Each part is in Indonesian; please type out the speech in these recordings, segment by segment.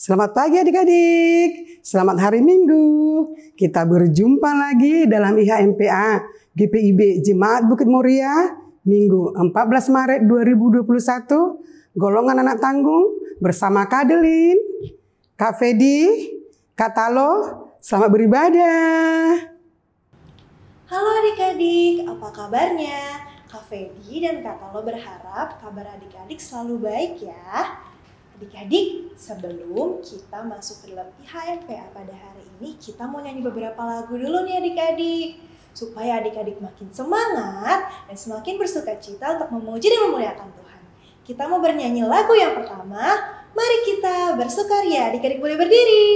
Selamat pagi adik-adik, selamat hari Minggu. Kita berjumpa lagi dalam IHMPA GPIB Jemaat Bukit Muria, Minggu 14 Maret 2021, golongan anak tanggung bersama Kak Adelin, Kak Fedi, Kak Talo, selamat beribadah. Halo adik-adik, apa kabarnya? Kak Fedi dan Kak Talo berharap kabar adik-adik selalu baik ya. Adik-adik, sebelum kita masuk ke dalam IHMPA pada hari ini, kita mau nyanyi beberapa lagu dulu nih adik-adik. Supaya adik-adik makin semangat dan semakin bersukacita untuk memuji dan memuliakan Tuhan. Kita mau bernyanyi lagu yang pertama, mari kita bersukaria. Adik-adik boleh berdiri.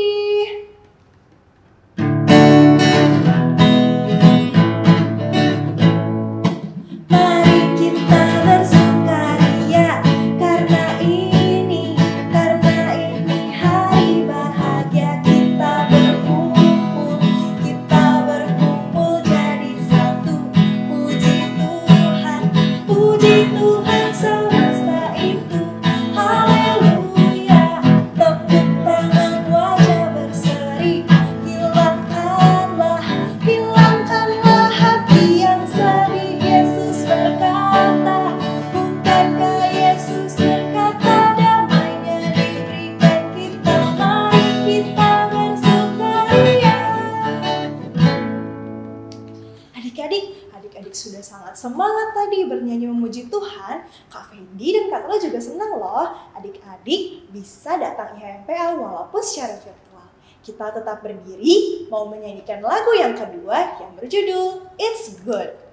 Adik-adik sudah sangat semangat tadi bernyanyi memuji Tuhan. Kak Fendi dan Kak Tala juga senang loh adik-adik bisa datang IHMPA walaupun secara virtual. Kita tetap berdiri mau menyanyikan lagu yang kedua yang berjudul It's Good.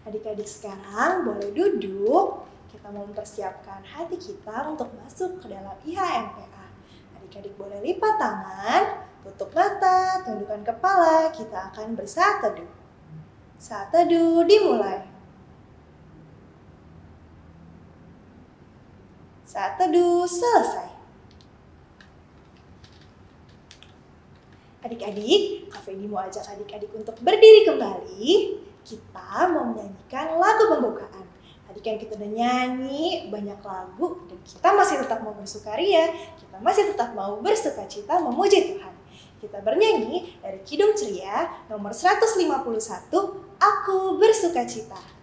Adik-adik sekarang boleh duduk. Kita mau mempersiapkan hati kita untuk masuk ke dalam IHMPA. Adik-adik boleh lipat tangan, tutup mata, tundukkan kepala. Kita akan bersaat teduh. Saat teduh dimulai. Saat teduh selesai. Adik-adik, Kak Fedi mau ajak adik-adik untuk berdiri kembali. Kita mau menyanyikan lagu pembukaan. Tadi kan kita udah nyanyi banyak lagu dan kita masih tetap mau bersukaria. Kita masih tetap mau bersukacita memuji Tuhan. Kita bernyanyi dari Kidung Ceria nomor 151, Aku Bersukacita.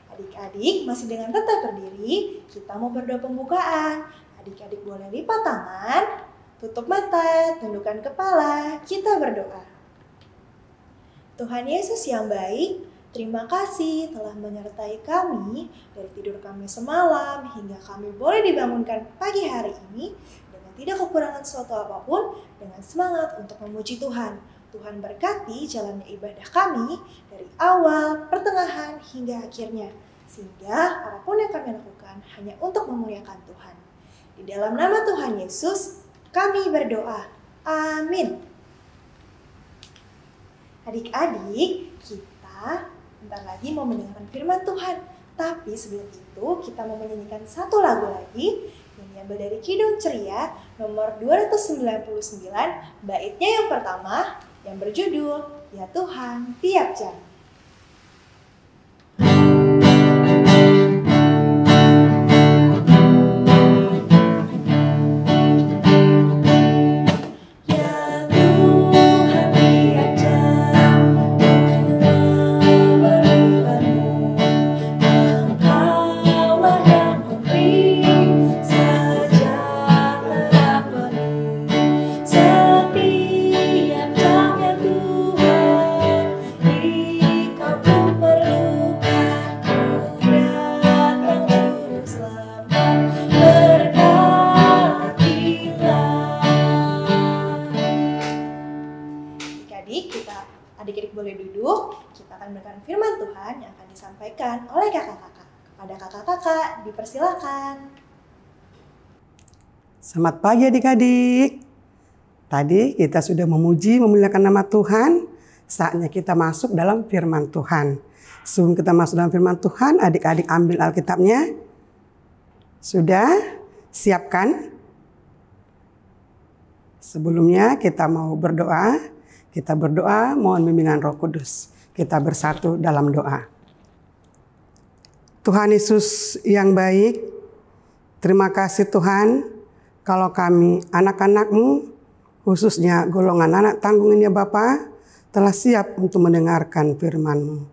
Adik-adik masih dengan tetap berdiri, kita mau berdoa pembukaan. Adik-adik boleh lipat tangan, tutup mata, tundukkan kepala, kita berdoa. Tuhan Yesus yang baik, terima kasih telah menyertai kami dari tidur kami semalam hingga kami boleh dibangunkan pagi hari ini dengan tidak kekurangan suatu apapun, dengan semangat untuk memuji Tuhan. Tuhan berkati jalannya ibadah kami dari awal, pertengahan, hingga akhirnya. Sehingga apapun yang kami lakukan hanya untuk memuliakan Tuhan. Di dalam nama Tuhan Yesus, kami berdoa. Amin. Adik-adik, kita bentar lagi mau mendengarkan firman Tuhan. Tapi sebelum itu kita mau menyanyikan satu lagu lagi yang diambil dari Kidung Ceria nomor 299, baitnya yang pertama yang berjudul Ya Tuhan Tiap Jam. Adik-adik boleh duduk, kita akan mendengarkan firman Tuhan yang akan disampaikan oleh kakak-kakak. Kepada kakak-kakak, dipersilakan. Selamat pagi adik-adik. Tadi kita sudah memuji, memuliakan nama Tuhan. Saatnya kita masuk dalam firman Tuhan. Sebelum kita masuk dalam firman Tuhan, adik-adik ambil Alkitabnya. Sudah? Siapkan? Sebelumnya kita mau berdoa. Kita berdoa mohon bimbingan Roh Kudus. Kita bersatu dalam doa. Tuhan Yesus yang baik, terima kasih Tuhan kalau kami anak-anak-Mu, khususnya golongan anak tanggung ini ya Bapa, telah siap untuk mendengarkan firman-Mu.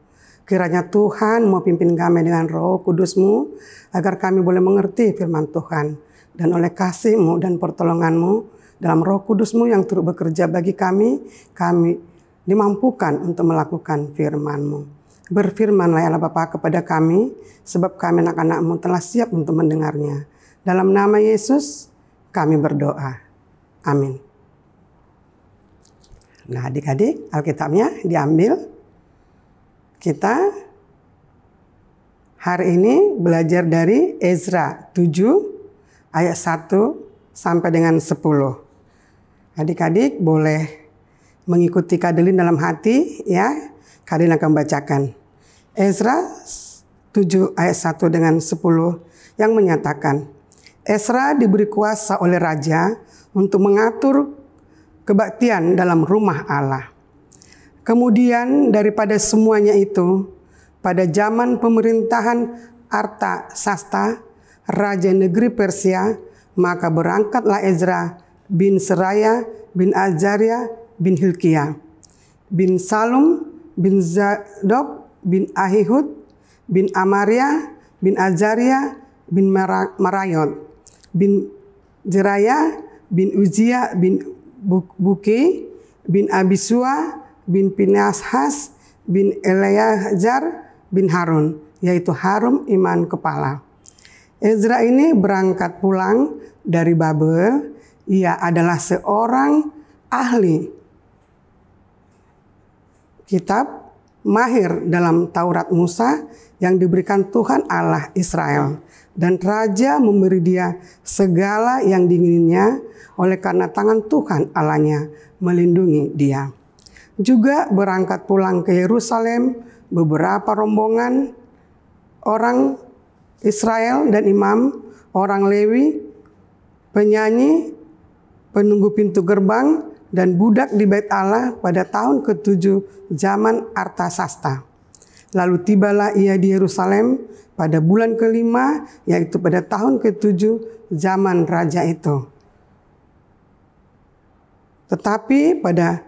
Kiranya Tuhan mau pimpin kami dengan Roh Kudus-Mu, agar kami boleh mengerti firman Tuhan. Dan oleh kasih-Mu dan pertolongan-Mu, dalam Roh Kudus-Mu yang turut bekerja bagi kami dimampukan untuk melakukan firman-Mu. Berfirmanlah ya Allah Bapa kepada kami, sebab kami anak-anak-Mu telah siap untuk mendengarnya. Dalam nama Yesus kami berdoa. Amin. Nah adik-adik, Alkitabnya diambil. Kita hari ini belajar dari Ezra 7 ayat 1 sampai dengan 10. Adik-adik boleh mengikuti Kadelin dalam hati ya. Kadelin akan bacakan. Ezra 7 ayat 1 dengan 10 yang menyatakan, Ezra diberi kuasa oleh raja untuk mengatur kebaktian dalam rumah Allah. Kemudian daripada semuanya itu, pada zaman pemerintahan Artasasta, raja negeri Persia, maka berangkatlah Ezra bin Seraya, bin Azaria, bin Hilkiah, bin Salum, bin Zadok, bin Ahihud, bin Amaria, bin Azaria, bin Marayot, bin Jeraya, bin Uzia, bin Buki, bin Abisua, bin Pinehas, bin Eleazar, bin Harun, yaitu Harun imam kepala. Ezra ini berangkat pulang dari Babel. Ia adalah seorang ahli kitab, mahir dalam Taurat Musa yang diberikan Tuhan Allah Israel. Dan raja memberi dia segala yang diinginnya oleh karena tangan Tuhan Allahnya melindungi dia. Juga berangkat pulang ke Yerusalem beberapa rombongan orang Israel dan imam, orang Lewi, penyanyi, penunggu pintu gerbang, dan budak di bait Allah pada tahun ke-7 zaman Artasasta. Lalu tibalah ia di Yerusalem pada bulan ke-5, yaitu pada tahun ke-7 zaman raja itu. Tetapi pada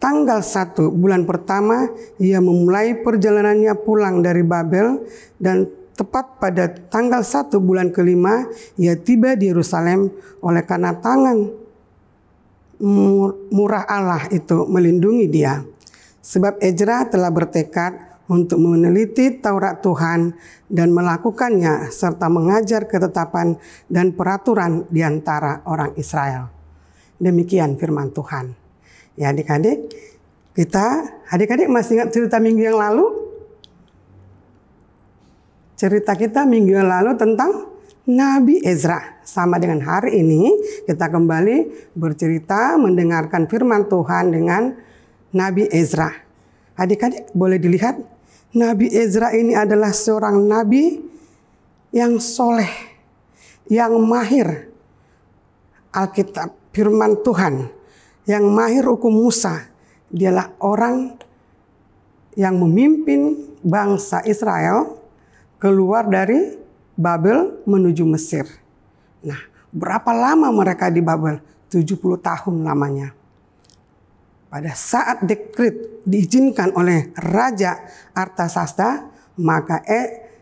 tanggal 1 bulan pertama, ia memulai perjalanannya pulang dari Babel, dan tepat pada tanggal 1 bulan ke-5, ia tiba di Yerusalem oleh karena tangan murah Allah itu melindungi dia. Sebab Ezra telah bertekad untuk meneliti Taurat Tuhan dan melakukannya serta mengajar ketetapan dan peraturan di antara orang Israel. Demikian firman Tuhan. Ya adik-adik, adik-adik masih ingat cerita minggu yang lalu? Cerita kita minggu yang lalu tentang Nabi Ezra. Sama dengan hari ini kita kembali bercerita mendengarkan firman Tuhan dengan Nabi Ezra. Adik-adik boleh dilihat Nabi Ezra ini adalah seorang nabi yang soleh, yang mahir Alkitab, firman Tuhan, yang mahir hukum Musa. Dialah orang yang memimpin bangsa Israel keluar dari Babel menuju Mesir. Nah, berapa lama mereka di Babel? 70 tahun lamanya. Pada saat dekret diizinkan oleh Raja Artasasta, maka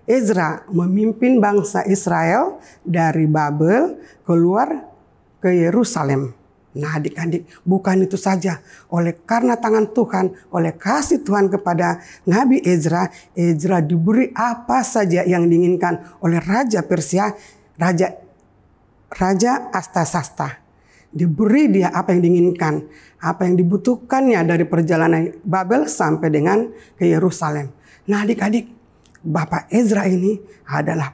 Ezra memimpin bangsa Israel dari Babel keluar ke Yerusalem. Nah, adik-adik, bukan itu saja. Oleh karena tangan Tuhan, oleh kasih Tuhan kepada Nabi Ezra, Ezra diberi apa saja yang diinginkan oleh Raja Persia, Raja Artasasta. Diberi dia apa yang diinginkan, apa yang dibutuhkannya dari perjalanan Babel sampai dengan ke Yerusalem. Nah, adik-adik, Bapak Ezra ini adalah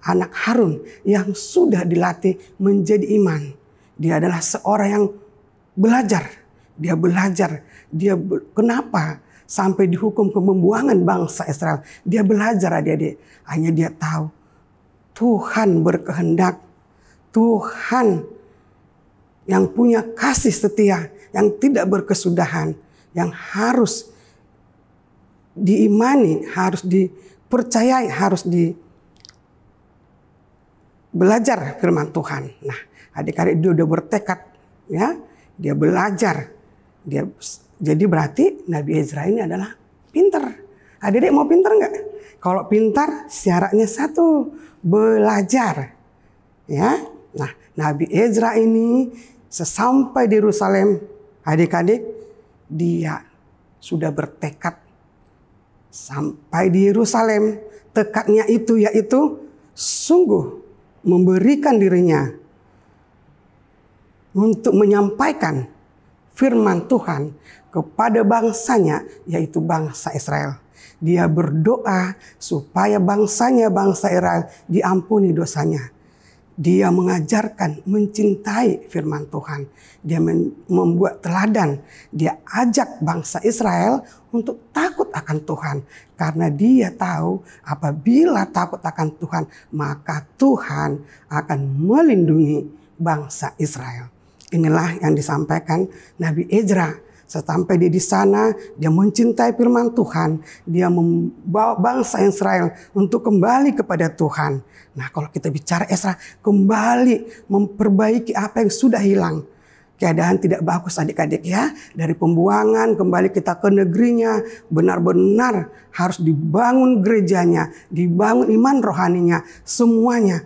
anak Harun yang sudah dilatih menjadi imam. Dia adalah seorang yang belajar. Kenapa sampai dihukum pembuangan bangsa Israel? Dia belajar, adik-adik. Hanya dia tahu Tuhan berkehendak. Tuhan yang punya kasih setia, yang tidak berkesudahan, yang harus diimani, harus dipercayai, harus belajar firman Tuhan. Nah, adik-adik dia udah bertekad, ya, dia belajar. Jadi berarti Nabi Ezra ini adalah pintar. Adik-adik mau pintar nggak? Kalau pintar syaratnya satu, belajar. Ya, nah Nabi Ezra ini sesampai di Yerusalem, adik-adik, dia sudah bertekad sampai di Yerusalem. Tekadnya itu yaitu sungguh memberikan dirinya untuk menyampaikan firman Tuhan kepada bangsanya, yaitu bangsa Israel. Dia berdoa supaya bangsanya, bangsa Israel, diampuni dosanya. Dia mengajarkan mencintai firman Tuhan. Dia membuat teladan. Dia ajak bangsa Israel untuk takut akan Tuhan. Karena dia tahu apabila takut akan Tuhan, maka Tuhan akan melindungi bangsa Israel. Inilah yang disampaikan Nabi Ezra. Sampai dia di sana, dia mencintai firman Tuhan. Dia membawa bangsa Israel untuk kembali kepada Tuhan. Nah, kalau kita bicara Ezra, kembali memperbaiki apa yang sudah hilang. Keadaan tidak bagus, adik-adik, ya. Dari pembuangan, kembali kita ke negerinya. Benar-benar harus dibangun gerejanya, dibangun iman rohaninya, semuanya.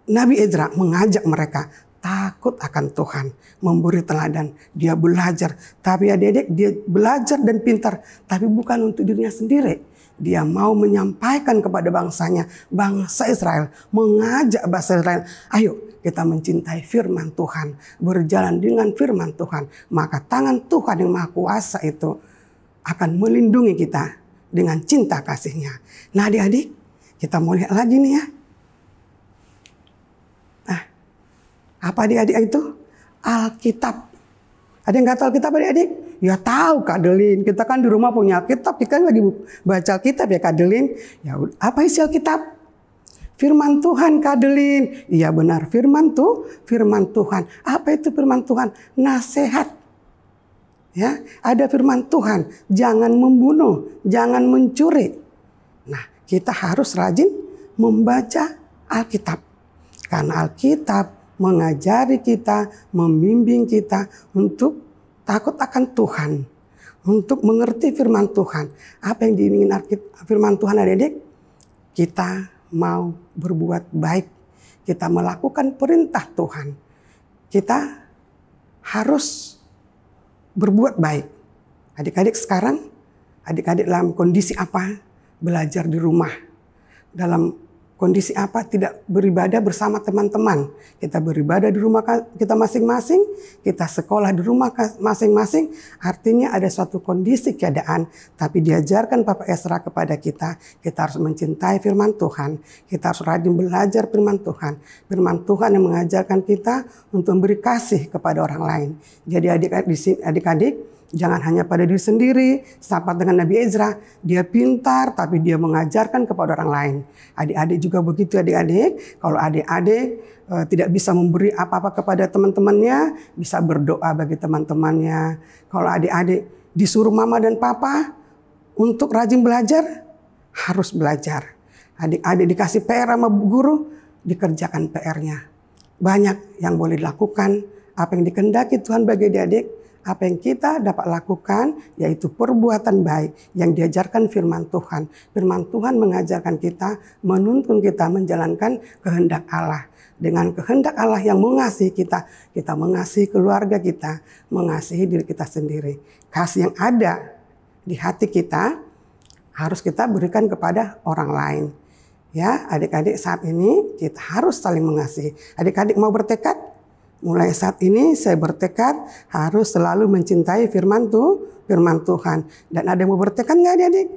Nabi Ezra mengajak mereka takut akan Tuhan, memberi teladan. Dia belajar, tapi adik-adik, dia belajar dan pintar, tapi bukan untuk dirinya sendiri. Dia mau menyampaikan kepada bangsanya, bangsa Israel, mengajak bangsa Israel, ayo kita mencintai firman Tuhan, berjalan dengan firman Tuhan, maka tangan Tuhan yang Maha Kuasa itu akan melindungi kita dengan cinta kasihnya. Nah, adik-adik, kita mau lihat lagi nih, ya. Apa adik-adik itu? Alkitab. Ada yang nggak tahu Alkitab, adik-adik? Ya tahu, Kak Delin. Kita kan di rumah punya Alkitab. Kita kan lagi baca Alkitab, ya, Kak Delin. Ya, apa isi Alkitab? Firman Tuhan, Kak Delin. Iya benar, firman Tuhan. Apa itu firman Tuhan? Nasihat. Ya, ada firman Tuhan. Jangan membunuh, jangan mencuri. Nah, kita harus rajin membaca Alkitab. Karena Alkitab mengajari kita, membimbing kita untuk takut akan Tuhan, untuk mengerti firman Tuhan. Apa yang diinginkan firman Tuhan, adik-adik? Kita mau berbuat baik, kita melakukan perintah Tuhan. Kita harus berbuat baik. Adik-adik sekarang, adik-adik dalam kondisi apa? Belajar di rumah. Dalam kondisi apa? Tidak beribadah bersama teman-teman. Kita beribadah di rumah kita masing-masing. Kita sekolah di rumah masing-masing. Artinya ada suatu kondisi keadaan. Tapi diajarkan Bapak Ezra kepada kita. Kita harus mencintai firman Tuhan. Kita harus rajin belajar firman Tuhan. Firman Tuhan yang mengajarkan kita untuk memberi kasih kepada orang lain. Jadi adik-adik, Jangan hanya pada diri sendiri. Sama dengan Nabi Ezra, dia pintar tapi dia mengajarkan kepada orang lain. Adik-adik juga begitu adik-adik. Kalau adik-adik tidak bisa memberi apa-apa kepada teman-temannya, bisa berdoa bagi teman-temannya. Kalau adik-adik disuruh mama dan papa untuk rajin belajar, harus belajar. Adik-adik dikasih PR sama guru, dikerjakan PR-nya. Banyak yang boleh dilakukan, apa yang dikehendaki Tuhan bagi adik-adik, apa yang kita dapat lakukan, yaitu perbuatan baik yang diajarkan firman Tuhan. Firman Tuhan mengajarkan kita, menuntun kita menjalankan kehendak Allah. Dengan kehendak Allah yang mengasihi kita, kita mengasihi keluarga kita, mengasihi diri kita sendiri. Kasih yang ada di hati kita harus kita berikan kepada orang lain. Ya, adik-adik saat ini kita harus saling mengasihi. Adik-adik mau bertekad? Mulai saat ini saya bertekad harus selalu mencintai firman Tuhan. Dan ada yang mau bertekad nggak adik-adik?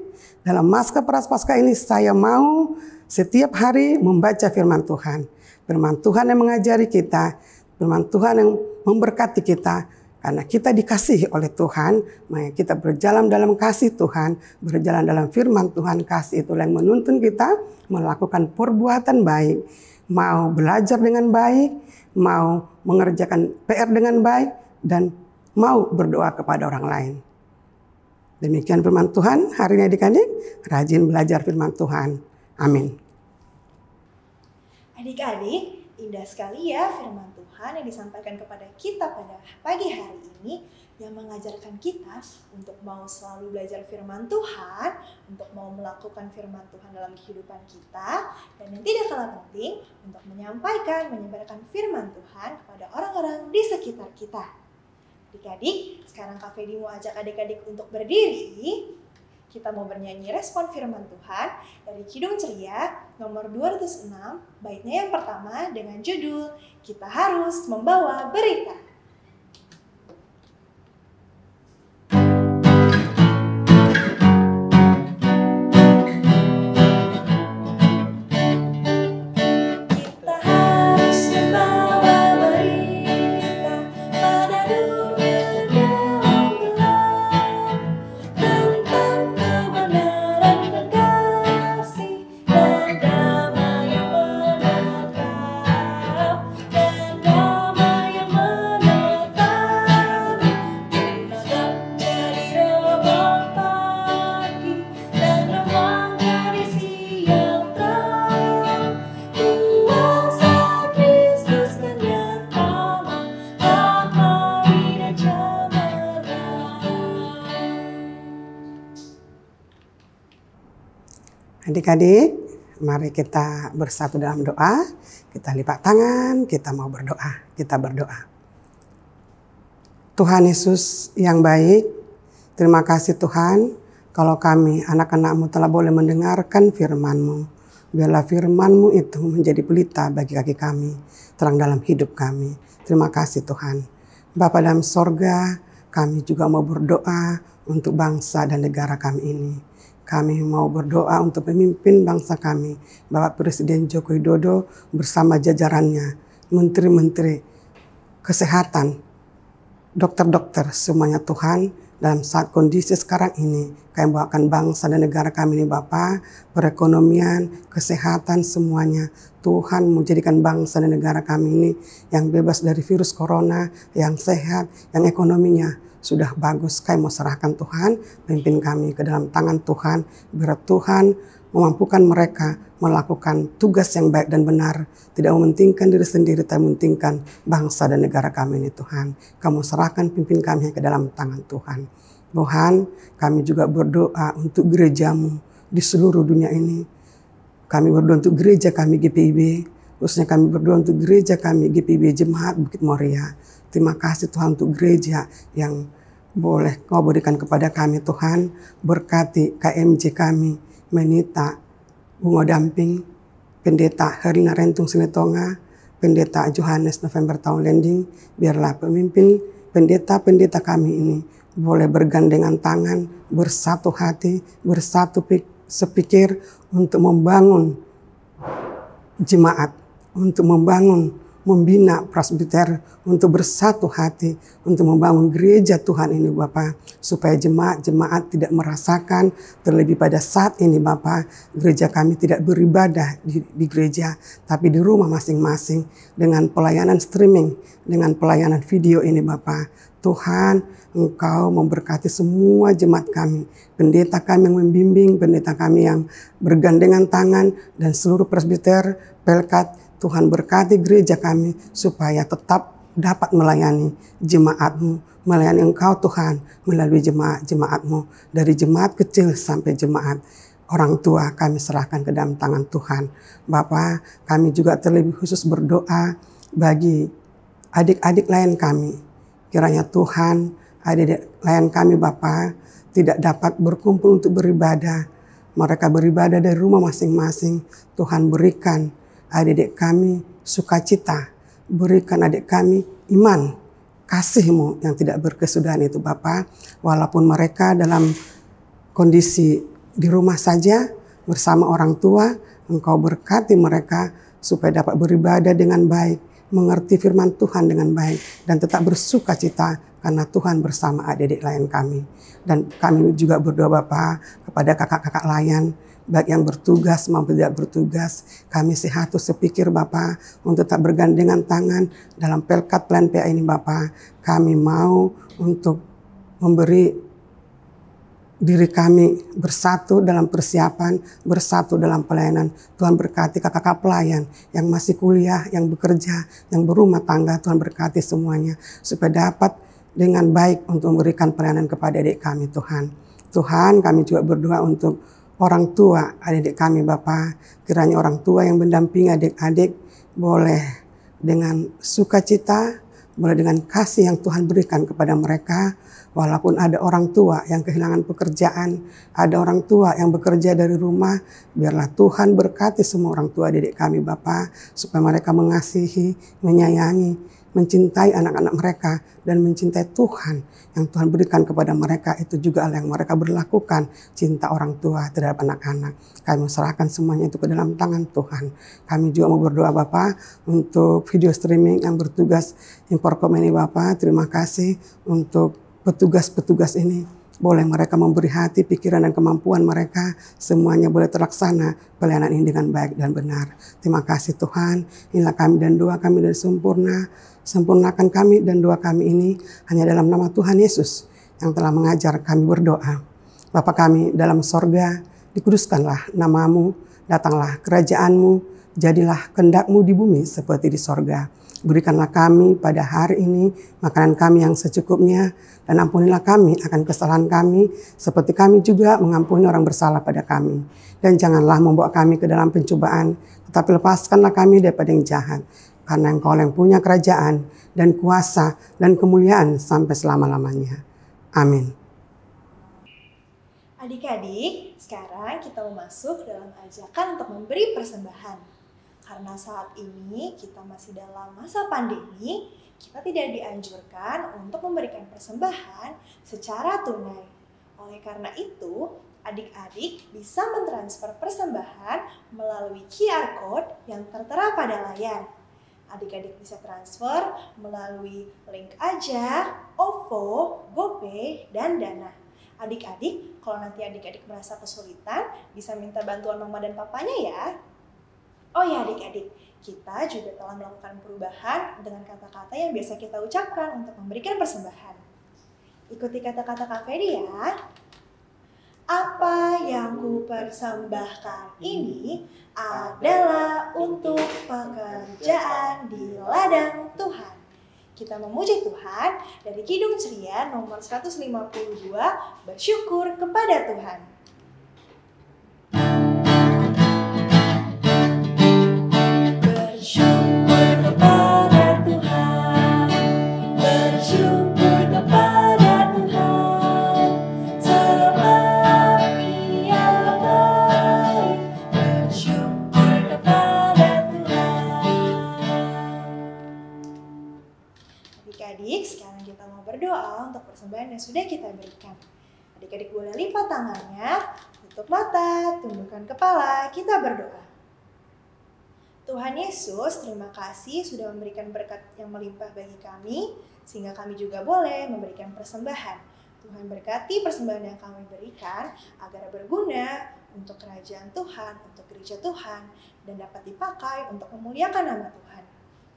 Dalam masa Prapaskah ini saya mau setiap hari membaca firman Tuhan. Firman Tuhan yang mengajari kita, firman Tuhan yang memberkati kita. Karena kita dikasihi oleh Tuhan, maka kita berjalan dalam kasih Tuhan, berjalan dalam firman Tuhan. Kasih itulah yang menuntun kita melakukan perbuatan baik. Mau belajar dengan baik, mau mengerjakan PR dengan baik, dan mau berdoa kepada orang lain. Demikian firman Tuhan hari ini adik-adik, rajin belajar firman Tuhan. Amin. Adik-adik, indah sekali ya firman Tuhan yang disampaikan kepada kita pada pagi hari ini, yang mengajarkan kita untuk mau selalu belajar firman Tuhan, untuk mau melakukan firman Tuhan dalam kehidupan kita, dan yang tidak kalah penting untuk menyebarkan firman Tuhan kepada orang-orang di sekitar kita. Adik-adik, sekarang Kak Fedi mau ajak adik-adik untuk berdiri. Kita mau bernyanyi respon firman Tuhan dari Kidung Ceria nomor 206, baitnya yang pertama dengan judul Kita Harus Membawa Berita. Adik-adik, mari kita bersatu dalam doa. Kita lipat tangan, kita mau berdoa. Kita berdoa. Tuhan Yesus yang baik, terima kasih Tuhan kalau kami anak-anak-Mu telah boleh mendengarkan firman-Mu. Biarlah firman-Mu itu menjadi pelita bagi kaki kami, terang dalam hidup kami. Terima kasih Tuhan. Bapa dalam sorga, kami juga mau berdoa untuk bangsa dan negara kami ini. Kami mau berdoa untuk pemimpin bangsa kami, Bapak Presiden Joko Widodo bersama jajarannya, menteri-menteri kesehatan, dokter-dokter, semuanya Tuhan, dalam saat kondisi sekarang ini, kami bawakan bangsa dan negara kami ini Bapak, perekonomian, kesehatan semuanya. Tuhan menjadikan bangsa dan negara kami ini yang bebas dari virus corona, yang sehat, yang ekonominya sudah bagus. Kami mau serahkan Tuhan, pimpin kami ke dalam tangan Tuhan, biar Tuhan memampukan mereka melakukan tugas yang baik dan benar, tidak mementingkan diri sendiri, tapi mementingkan bangsa dan negara kami ini Tuhan. Kamu serahkan pimpin kami ke dalam tangan Tuhan. Tuhan, kami juga berdoa untuk gereja-Mu di seluruh dunia ini. Kami berdoa untuk gereja kami GPIB, khususnya kami berdoa untuk gereja kami GPIB Jemaat Bukit Moria. Terima kasih Tuhan untuk gereja yang boleh Kau berikan kepada kami Tuhan. Berkati KMJ kami, Menita Bungo Damping, Pendeta Herlina Rentung Silitonga, Pendeta Johannes November Town Landing. Biarlah pemimpin pendeta-pendeta kami ini boleh bergandengan tangan, bersatu hati, bersatu sepikir untuk membangun jemaat, untuk membangun membina presbiter untuk bersatu hati, untuk membangun gereja Tuhan ini Bapa, supaya jemaat-jemaat tidak merasakan, terlebih pada saat ini Bapa, gereja kami tidak beribadah di gereja, tapi di rumah masing-masing dengan pelayanan streaming, dengan pelayanan video ini Bapa. Tuhan, Engkau memberkati semua jemaat kami, pendeta kami yang membimbing, pendeta kami yang bergandengan tangan, dan seluruh presbiter, pelkat. Tuhan berkati gereja kami supaya tetap dapat melayani jemaat-Mu, melayani Engkau Tuhan melalui jemaat-jemaat-Mu, dari jemaat kecil sampai jemaat orang tua kami serahkan ke dalam tangan Tuhan. Bapa, kami juga terlebih khusus berdoa bagi adik-adik lain kami. Kiranya Tuhan, adik-adik lain kami Bapa tidak dapat berkumpul untuk beribadah. Mereka beribadah dari rumah masing-masing. Tuhan berikan adik-adik kami sukacita, berikan adik kami iman, kasih-Mu yang tidak berkesudahan itu Bapa. Walaupun mereka dalam kondisi di rumah saja bersama orang tua, Engkau berkati mereka supaya dapat beribadah dengan baik, mengerti firman Tuhan dengan baik, dan tetap bersukacita karena Tuhan bersama adik-adik lain kami. Dan kami juga berdoa Bapa kepada kakak-kakak layan, baik yang bertugas maupun tidak bertugas, kami sehat sepikir Bapa untuk tak bergandengan tangan dalam pelkat plan PA ini Bapa. Kami mau untuk memberi diri kami bersatu dalam persiapan, bersatu dalam pelayanan. Tuhan berkati kakak-kakak pelayan yang masih kuliah, yang bekerja, yang berumah tangga. Tuhan berkati semuanya supaya dapat dengan baik untuk memberikan pelayanan kepada adik kami Tuhan. Tuhan, kami juga berdoa untuk orang tua adik-adik kami Bapa. Kiranya orang tua yang mendampingi adik-adik boleh dengan sukacita, boleh dengan kasih yang Tuhan berikan kepada mereka. Walaupun ada orang tua yang kehilangan pekerjaan, ada orang tua yang bekerja dari rumah, biarlah Tuhan berkati semua orang tua adik-adik kami Bapa, supaya mereka mengasihi, menyayangi, mencintai anak-anak mereka, dan mencintai Tuhan yang Tuhan berikan kepada mereka. Itu juga yang mereka berlakukan, cinta orang tua terhadap anak-anak. Kami serahkan semuanya itu ke dalam tangan Tuhan. Kami juga mau berdoa Bapa untuk video streaming yang bertugas Imporcom ini Bapa. Terima kasih untuk petugas-petugas ini. Boleh mereka memberi hati, pikiran, dan kemampuan mereka. Semuanya boleh terlaksana pelayanan ini dengan baik dan benar. Terima kasih Tuhan. Inilah kami dan doa kami dari sempurna. Sempurnakan kami dan doa kami ini hanya dalam nama Tuhan Yesus yang telah mengajar kami berdoa. Bapa kami dalam sorga, dikuduskanlah namamu, datanglah kerajaan-Mu, jadilah kehendak-Mu di bumi seperti di sorga. Berikanlah kami pada hari ini makanan kami yang secukupnya, dan ampunilah kami akan kesalahan kami, seperti kami juga mengampuni orang bersalah pada kami. Dan janganlah membawa kami ke dalam pencobaan, tetapi lepaskanlah kami daripada yang jahat. Karena Engkau yang punya kerajaan dan kuasa dan kemuliaan sampai selama-lamanya. Amin. Adik-adik, sekarang kita mau masuk dalam ajakan untuk memberi persembahan. Karena saat ini kita masih dalam masa pandemi, kita tidak dianjurkan untuk memberikan persembahan secara tunai. Oleh karena itu, adik-adik bisa mentransfer persembahan melalui QR Code yang tertera pada layar. Adik-adik bisa transfer melalui link Aja, OVO, GoPay, dan Dana. Adik-adik, kalau nanti adik-adik merasa kesulitan, bisa minta bantuan mama dan papanya ya. Oh ya adik-adik, kita juga telah melakukan perubahan dengan kata-kata yang biasa kita ucapkan untuk memberikan persembahan. Ikuti kata-kata Kak Fedi ya. Apa yang kupersembahkan ini adalah untuk pekerjaan di ladang Tuhan. Kita memuji Tuhan dari Kidung Ceria nomor 152, bersyukur kepada Tuhan. Adik-adik, sekarang kita mau berdoa untuk persembahan yang sudah kita berikan. Adik-adik boleh lipat tangannya, tutup mata, tundukkan kepala, kita berdoa. Tuhan Yesus, terima kasih sudah memberikan berkat yang melimpah bagi kami, sehingga kami juga boleh memberikan persembahan. Tuhan berkati persembahan yang kami berikan agar berguna untuk kerajaan Tuhan, untuk gereja Tuhan, dan dapat dipakai untuk memuliakan nama Tuhan.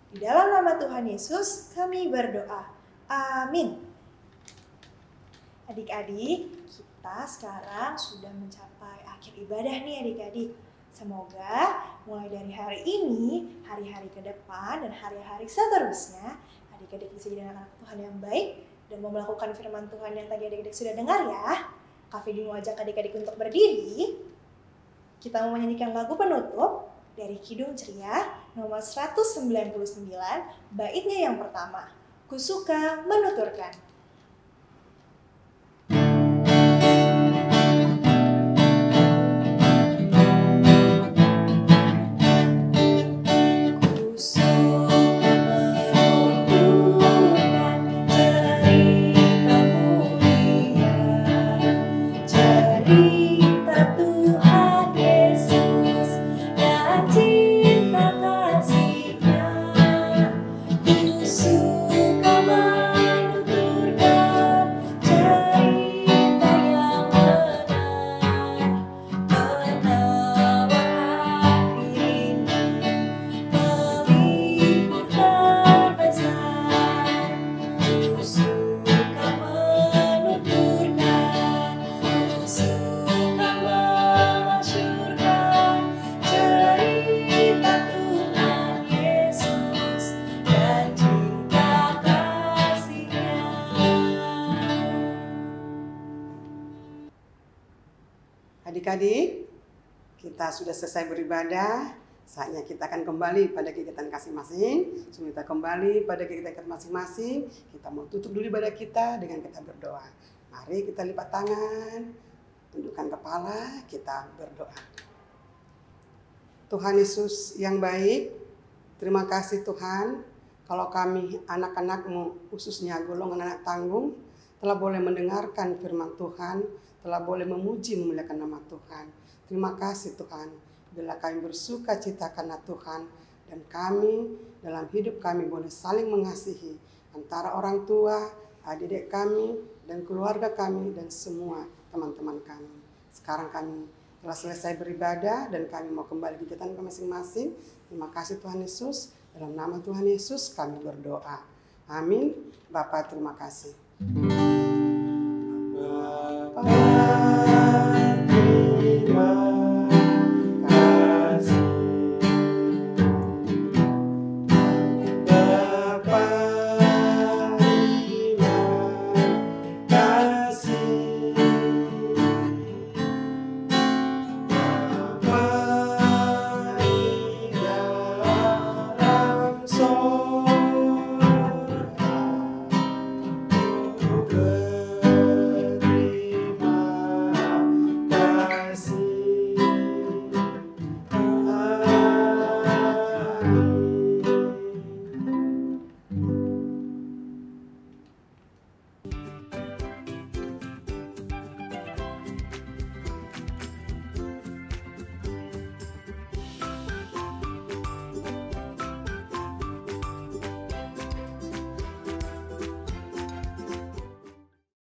Di dalam nama Tuhan Yesus, kami berdoa. Amin. Adik-adik, kita sekarang sudah mencapai akhir ibadah nih adik-adik. Semoga mulai dari hari ini, hari-hari ke depan, dan hari-hari seterusnya, adik-adik bisa jadi anak Tuhan yang baik dan mau melakukan firman Tuhan yang tadi adik-adik sudah dengar ya. Kak Fidi mau ajak adik-adik untuk berdiri. Kita mau menyanyikan lagu penutup dari Kidung Ceria nomor 199, baitnya yang pertama. Ku suka menuturkan. Adik-adik, kita sudah selesai beribadah. Saatnya kita akan kembali pada kegiatan masing-masing. Sebelum kita kembali pada kegiatan masing-masing, kita mau tutup dulu ibadah kita dengan kita berdoa. Mari kita lipat tangan, tundukkan kepala, kita berdoa. Tuhan Yesus yang baik, terima kasih Tuhan, kalau kami anak-anak-Mu, khususnya golongan anak tanggung, telah boleh mendengarkan firman Tuhan, telah boleh memuji memuliakan nama Tuhan. Terima kasih Tuhan, bila kami bersuka cita karena Tuhan, dan kami dalam hidup kami boleh saling mengasihi antara orang tua, adik-adik kami, dan keluarga kami, dan semua teman-teman kami. Sekarang kami telah selesai beribadah dan kami mau kembali ke kegiatan masing-masing. Terima kasih Tuhan Yesus, dalam nama Tuhan Yesus kami berdoa. Amin. Bapa terima kasih.